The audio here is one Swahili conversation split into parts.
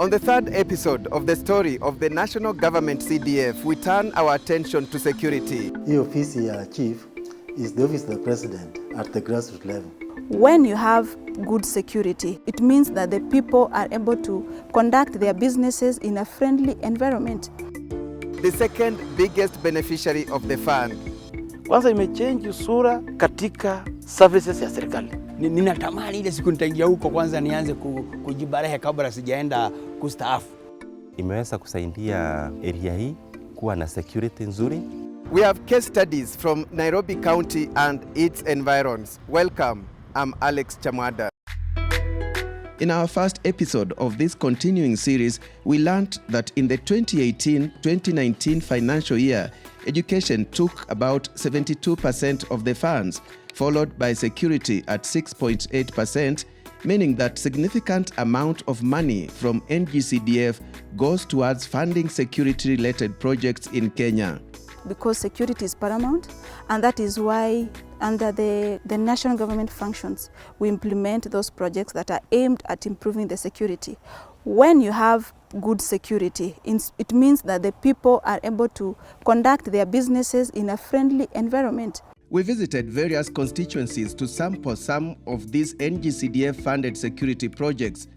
On the third episode of the story of the National Government CDF, we turn our attention to security. The office ya chief is the office of the president at the grassroots level. When you have good security, it means that the people are able to conduct their businesses in a friendly environment. The second biggest beneficiary of the fund. Kwanza imechange sura katika services ya serikali. Ninatamani ile siku nitaingia huko kwanza nianze kujibarehe kabla sijaenda kustaafu. Imeweza kusaidia area hii kuwa na security nzuri. We have case studies from Nairobi County and its environs. Welcome, I'm Alex Chamwada. In our first episode of this continuing series, we learned that in the 2018-2019 financial year, education took about 72% of the funds, followed by security at 6.8%, meaning that significant amount of money from NG-CDF goes towards funding security-related projects in Kenya. Because security is paramount, and that is why under the national government functions, we implement those projects that are aimed at improving the security. When you have good security, it means that the people are able to conduct their businesses in a friendly environment. We visited various constituencies to sample some of these NG-CDF funded security projects.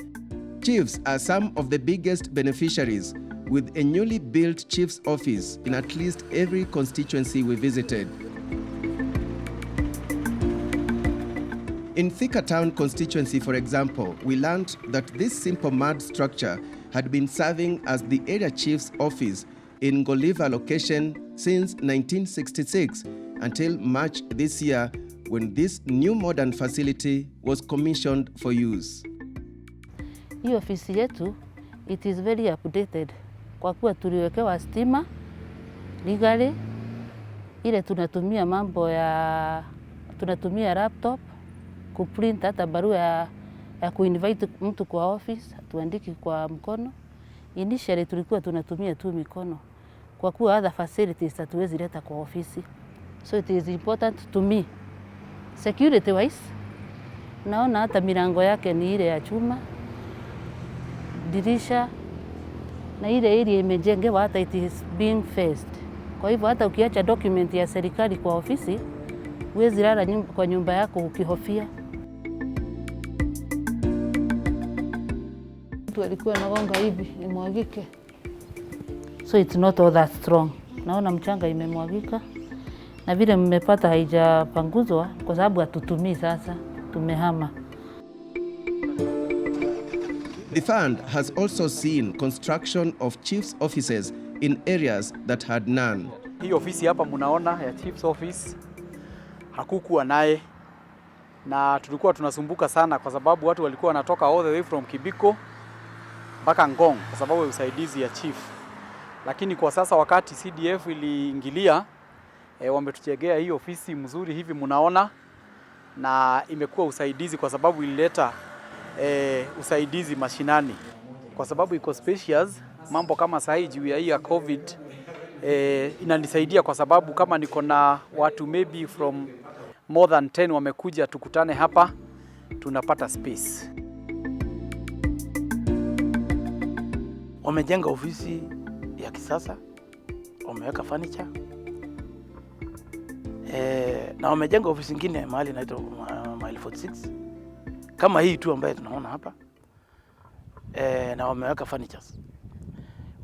Chiefs are some of the biggest beneficiaries, with a newly built chief's office in at least every constituency we visited. In Thika Town constituency, for example, we learned that this simple mud structure had been serving as the area chief's office in Goliva location since 1966 until March this year, when this new modern facility was commissioned for use. Hii ofisi yetu, it is very updated. Kwa kuwa tuliwekewa stima, legally, ile tunatumia mambo ya, tunatumia laptop, kuprint hata barua ya kuinvite mtu kwa office, tuandiki kwa mkono. Initially tulikuwa tunatumia tu mikono, kwa kuwa other facilities hatuwezi leta kwa ofisi. So it is important to me. Security wise, naona hata milango yake ni ile ya chuma, dirisha, na ile area imejengewa hata it is being fenced. Kwa hivyo hata ukiacha document ya serikali kwa ofisi, huwezi lala kwa nyumba yako ukihofia. Mtu alikuwa anagonga hivi imwagike. So it's not all that strong. Naona mchanga imemwagika. Na vile mmepata haijapanguzwa kwa sababu hatutumii sasa, tumehama. The fund has also seen construction of chief's offices in areas that had none. Hii ofisi hapa mnaona ya chief's office hakukuwa naye, na tulikuwa tunasumbuka sana kwa sababu watu walikuwa wanatoka all the way from Kibiko mpaka Ngong kwa sababu ya usaidizi ya chief. Lakini kwa sasa wakati CDF iliingilia, wametujengea hii ofisi mzuri hivi mnaona, na imekuwa usaidizi kwa sababu ilileta usaidizi mashinani. Kwa sababu iko spacious, mambo kama sahi juu ya hii ya COVID inanisaidia kwa sababu kama niko na watu maybe from more than 10 wamekuja tukutane hapa, tunapata space. Wamejenga ofisi ya kisasa, wameweka furniture, na wamejenga ofisi nyingine mahali inaitwa Mile 46 kama hii tu ambayo tunaona hapa, na wameweka furnitures.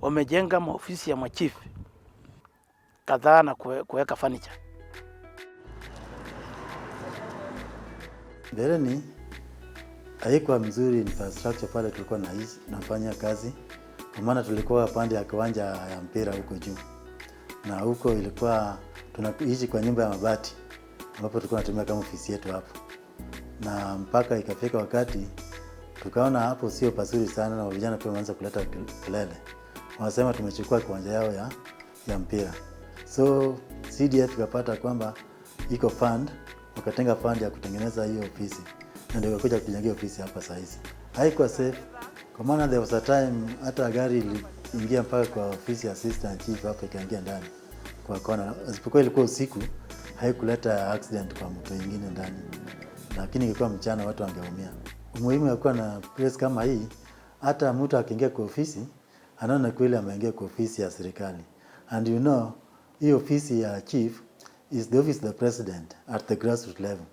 Wamejenga maofisi ya machief kadhaa na kuweka furniture. Mbeleni haikuwa mzuri infrastructure pale tulikuwa nafanya kazi, kwa maana tulikuwa pande ya kiwanja ya mpira huko juu, na huko ilikuwa tunaishi kwa nyumba ya mabati ambapo tulikuwa tunatumia kama ofisi yetu hapo, na mpaka ikafika wakati tukaona hapo sio pazuri sana, na vijana pia waanza kuleta kelele, wanasema tumechukua kiwanja yao ya mpira. So CDF tukapata kwamba iko fund, wakatenga fund ya kutengeneza hiyo ofisi, na ndio wakakuja kujengea ofisi hapa sasa hizi. Haikuwa safe, kwa maana there was a time hata gari iliingia mpaka kwa ofisi ya assistant chief hapa, ikaingia ndani kwa kona. Isipokuwa ilikuwa usiku, haikuleta accident kwa mtu mwingine ndani, lakini ilikuwa mchana watu wangeumia. Umuhimu ya kuwa na place kama hii, hata mtu akiingia kwa ofisi anaona kweli ameingia kwa ofisi ya serikali. And you know, hii ofisi ya chief is the office of the president at the grassroots level.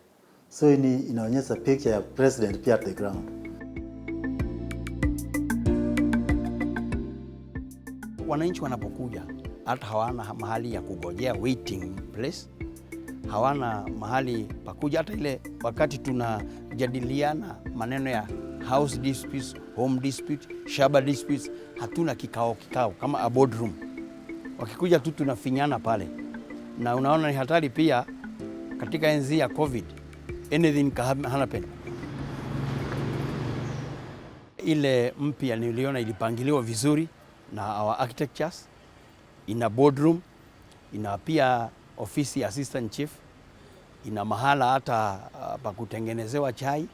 So inaonyesha picture ya president pia at the ground. Wananchi wanapokuja hata hawana mahali ya kugojea, waiting place, hawana mahali pakuja. Hata ile wakati tunajadiliana maneno ya house disputes, home dispute, shamba disputes, hatuna kikao kama a boardroom. Wakikuja tu tunafinyana pale, na unaona ni hatari pia katika enzi ya COVID, anything can happen. Ile mpya niliona ilipangiliwa vizuri na our architectures, ina boardroom, ina pia ofisi ya assistant chief, ina mahala hata pa kutengenezewa chai,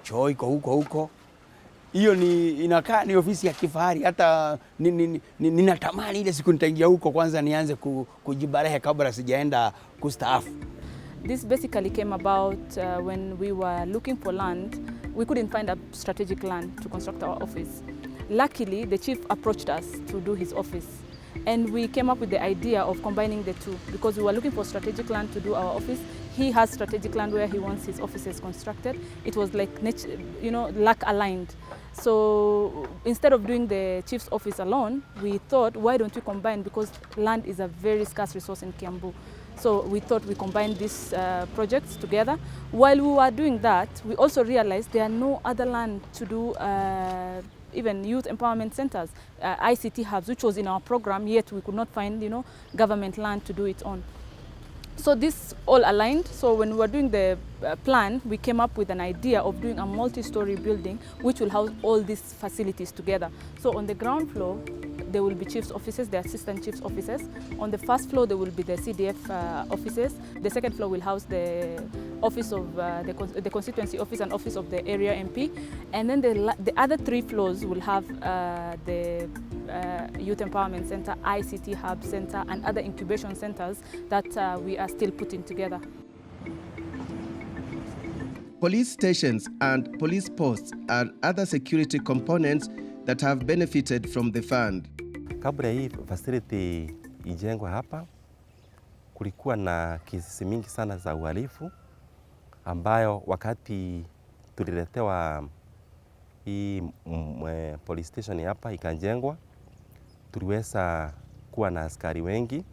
choo iko huko. Hiyo inakaa ni ofisi ya kifahari. Hata ninatamani ile siku nitaingia huko kwanza nianze kujibarehe kabla sijaenda kustaafu. This basically came about when we were looking for land. We couldn't find a strategic land to construct our office. Luckily, the chief approached us to do his office. And we came up with the idea of combining the two, because we were looking for strategic land to do our office. He has strategic land where he wants his offices constructed. It was like, luck aligned. So instead of doing the chief's office alone, we thought, why don't we combine, because land is a very scarce resource in Kiambu. So we thought we combined these projects together. While we were doing that, we also realized there are no other land to do even youth empowerment centers, ICT hubs, which was in our program, yet we could not find, government land to do it on. So this all aligned. So when we were doing the plan, we came up with an idea of doing a multi-story building which will house all these facilities together. So on the ground floor, there will be chief's offices, the assistant chief's offices. On the first floor, there will be the CDF offices. The second floor will house the office of the constituency office and office of the area MP. And then the other 3 floors will have the Youth Empowerment Center, ICT Hub Center, and other incubation centers that we are still putting together. Police stations and police posts are other security components that have benefited from the fund. Kabla hii facility ijengwa hapa, kulikuwa na kesi mingi sana za uhalifu ambayo wakati tuliletewa hii police station hapa ikajengwa, tuliweza kuwa na askari wengi,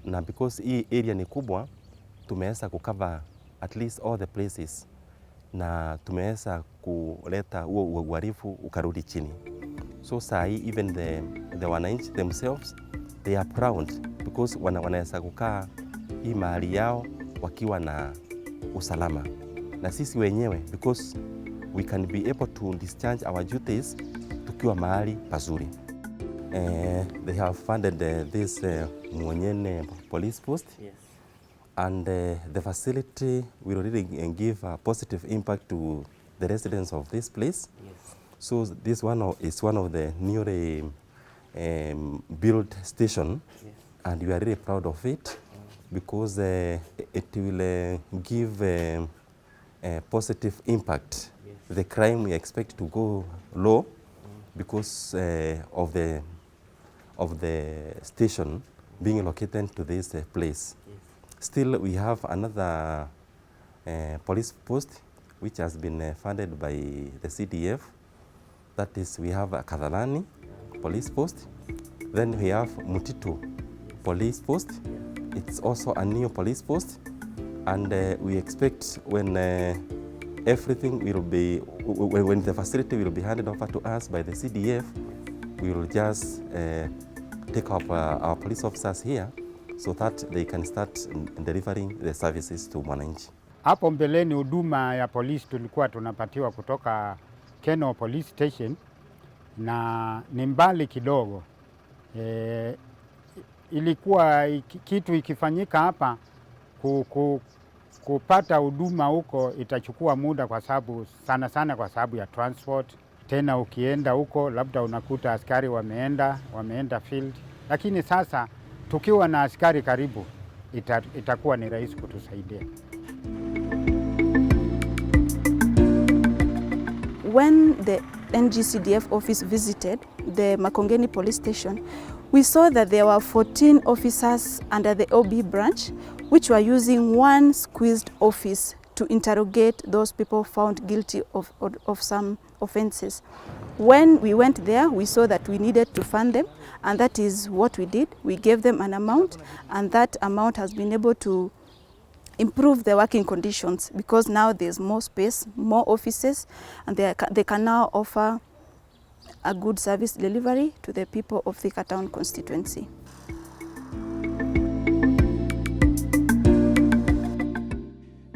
na because hii area ni kubwa, tumeweza kucover at least all the places, na tumeweza kuleta huo uhalifu ukarudi chini. So sahi even the wananchi themselves, they are proud because wanaweza kukaa hii mahali yao wakiwa na usalama. Na sisi wenyewe, because we can be able to discharge our duties tukiwa mahali pazuri. They have funded this Muonyene police post. Yes. And the facility will really give a positive impact to the residents of this place. Yes. So this one is one of the newly built station. Yes. And we are really proud of it because it will give a positive impact. Yes. The crime we expect to go low because of the station being located to this place. Yes. Still, we have another police post which has been funded by the CDF. That is, we have a Kadhalani police post. Then we have Mutitu police post. It's also a new police post. And we expect when everything will be, when the facility will be handed over to us by the CDF, we will just take up our police officers here so that they can start delivering the services to wananchi. Hapo mbeleni huduma ya polisi tulikuwa tunapatiwa kutoka Keno Police Station na ni mbali kidogo. Ilikuwa kitu ikifanyika hapa kupata huduma huko itachukua muda kwa sababu sana kwa sababu ya transport. Tena ukienda huko labda unakuta askari wameenda field. Lakini sasa tukiwa na askari karibu itakuwa ni rahisi kutusaidia. when the NG-CDF office visited the Makongeni police station, we saw that there were 14 officers under the OB branch which were using one squeezed office to interrogate those people found guilty of some offenses. When we went there, we saw that we needed to fund them, and that is what we did. We gave them an amount, and that amount has been able to improve the working conditions, because now there's more space, more offices, and they can now offer a good service delivery to the people of Thika Town constituency.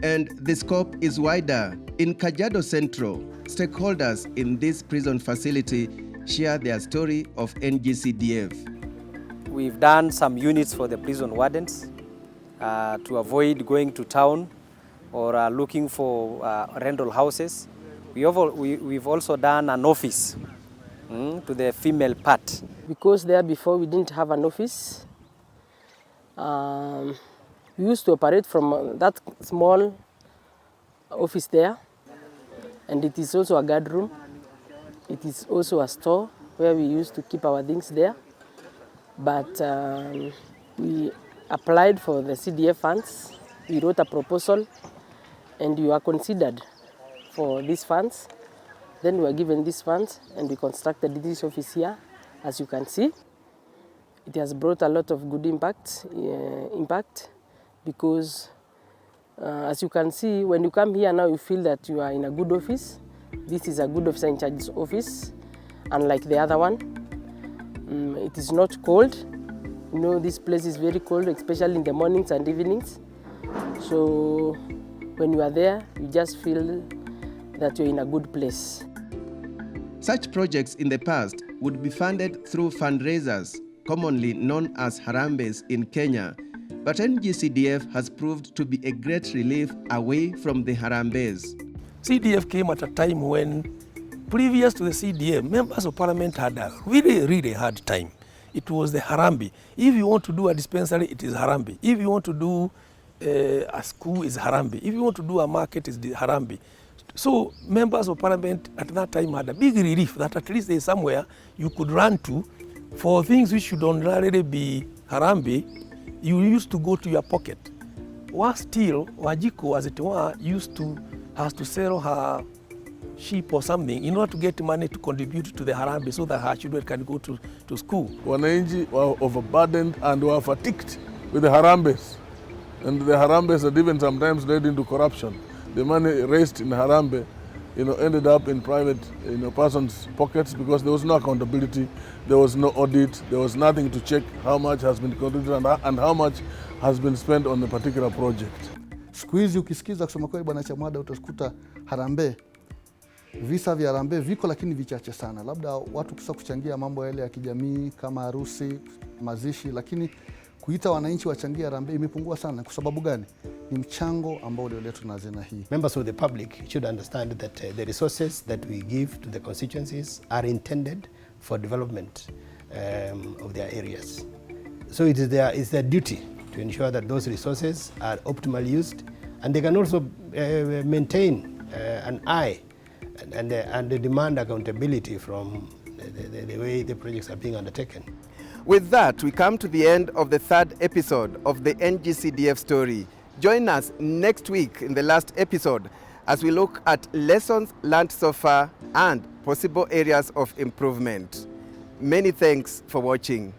And the scope is wider. In Kajiado Central, stakeholders in this prison facility share their story of NG-CDF. We've done some units for the prison wardens to avoid going to town or looking for rental houses. We've also done an office to the female part. Because there before we didn't have an office. We used to operate from that small office there, and it is also a guard room. It is also a store where we used to keep our things there. But we applied for the CDF funds. We wrote a proposal, and we were considered for these funds. Then we were given these funds, and we constructed this office here, as you can see. It has brought a lot of good impact, because as you can see, when you come here now, you feel that you are in a good office. This is a good officer in charge's office, unlike the other one. It is not cold. You know, this place is very cold, especially in the mornings and evenings. So when you are there, you just feel that you're in a good place. Such projects in the past would be funded through fundraisers, commonly known as harambes in Kenya. But NG-CDF has proved to be a great relief away from the harambes. CDF came at a time when, previous to the CDF, members of parliament had a really hard time. It was the harambe. If you want to do a dispensary, it is harambe. If you want to do a school, it's harambe. If you want to do a market, it's harambe. So members of parliament at that time had a big relief that at least there's somewhere you could run to for things which should already be harambe. You used to go to your pocket. Worse still, Wajiko, as it were, has to sell her sheep or something in order to get money to contribute to the harambe so that her children can go to school. Wananchi were overburdened and were fatigued with the harambes. And the harambes had even sometimes led into corruption. The money raised in harambe, ended up in private, persons' pockets because there was no accountability, there was no audit, there was nothing to check how much has been contributed and how much has been spent on a particular project. Siku hizi ukisikiza kusema kweli Bwana Chamwada, utakuta harambee, visa vya harambee viko lakini vichache sana. Labda watu kisa kuchangia mambo yale ya kijamii kama harusi, mazishi, lakini kuita wananchi wachangia harambee imepungua sana. Kwa sababu gani? Ni mchango ambao ulioletwa na hazina hii. Members of the public should understand that the resources that we give to the constituencies are intended for development of their areas. So it's their duty to ensure that those resources are optimally used, and they can also maintain an eye and demand accountability from the way the projects are being undertaken. With that, we come to the end of the third episode of the NG-CDF story. Join us next week in the last episode as we look at lessons learned so far and possible areas of improvement. Many thanks for watching.